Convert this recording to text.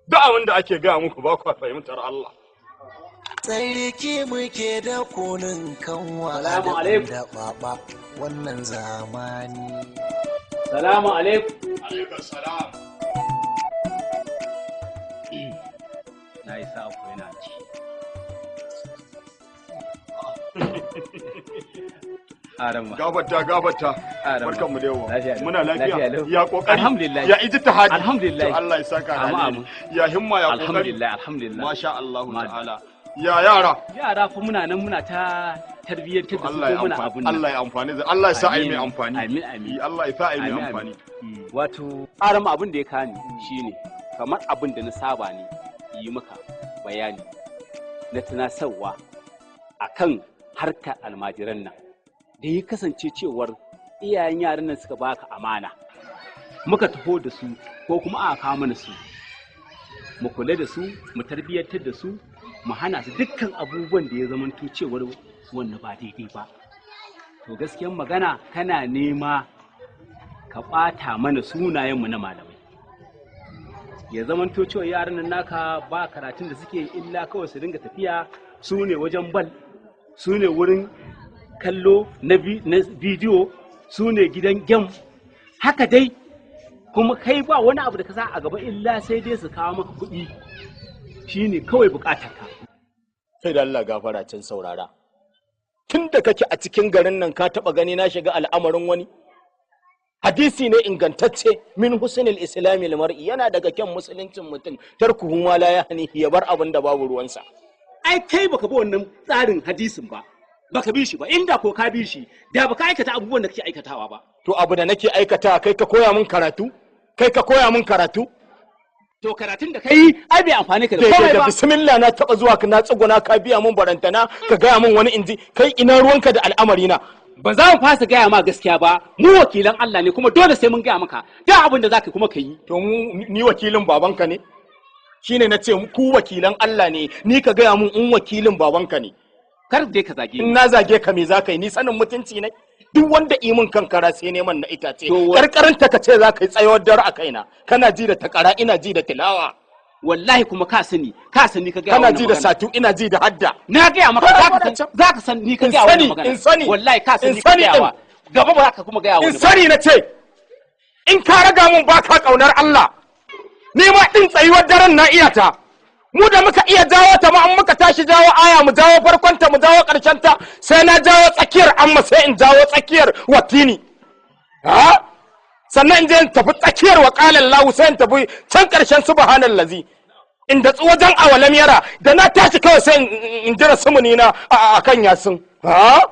duk abin da ake gaya muku ba ku fahimtar Allah. Tsarki muke da kunin kanwa da baba wannan zamani. Salamu alaikum. Alaikum salam. Na yi sa ku yana ci. Gabata. Barkan mu da yawa. Muna lafiya. Ya kokari. Alhamdulillah. Ya ijtihadi. Alhamdulillah. To Allah ya saka alheri. Ya himma ya kokari. Alhamdulillah. Masha Allah ta'ala. Ya yara. Yara fa muna nan muna ta tarbiyyar ta da su ko muna abun nan. Allah ya amfani da Allah ya sa ai mai amfani. Amin. Allah ya sa ai mai amfani. Wato Alaramma abin da ya kani shine kamar abin da na saba ne yi maka bayani na tunasarwa akan harkar almajiran nan da ya kasance cewar iyayen yaran nan suka baka amana muka taho da su ko kuma aka kawo mana su mu kula da su mu tarbiyyantar da su mu hana su dukkan abubuwan da ya zamanto cewar wannan ba daidai ba to gaskiyar magana kana nema ka ɓata mana sunayenmu na malamai ya zamanto cewa yaran nan naka ba karatun da suke illa kawai su dinga tafiya su ne wajen bal su ne wurin kallo na bidiyo su ne gidan gem haka dai kuma kai ba wani abu da ka sa a gaba illa sai dai su kawo maka kuɗi shine kawai bukatarka. Sai da Allah gafara can saurara tun da kake a cikin garin nan ka taɓa gani na shiga al'amarin wani hadisi ne ingantacce min husnul islami mar'i yana daga kyan musuluncin mutum tarkuhu ma la yahni ya bar abin da babu ruwansa. Ai kai baka bi wannan tsarin hadisin ba baka bi shi ba inda ko ka bi shi da baka aikata abubuwan da kake aikatawa ba. To abu da nake aikata kai ka koya min karatu to karatun da kai ai bai amfani ka da komai ba. Bismillah na taba zuwa na tsuguna ka biya mun barantana ka gaya min wani inji kai ina ruwanka da al'amari na. Ba za mu fasa gaya ma gaskiya ba mu wakilan Allah ne kuma dole sai mun gaya maka da abin da zaka kuma ka yi. To ni wakilin babanka ne shine na ce ku wakilan Allah ne ni ka gaya mun in wakilin babanka ne. Kar dai ka zage ni. In na zage ka me zaka yi ni sanin mutunci ne duk wanda imin kankara sai neman na itace karkaranta ka ce za ka yi tsayawar dare a kaina kana ji da takara ina ji da tilawa wallahi kuma ka sani ka ga kana ji da satu ina ji da hadda na ga maka za ka san ni ka ga wannan magana in sani wallahi ka sani ka ga gaba ba za ka kuma ga wannan in sani na ce in ka raga mun ba ka kaunar Allah ni ma din tsayuwar daren na iyata mu da muka iya jawo ta ma an muka tashi jawo aya mu jawo farkon ta mu jawo karshen ta sai na jawo tsakiyar amma sai in jawo tsakiyar watini ha sannan in je in tafi tsakiyar wa qala Allah sai in tafi can karshen subhanallazi inda wajen awalam yara da na tashi kawai sai in jira sumuni na akan yasin ha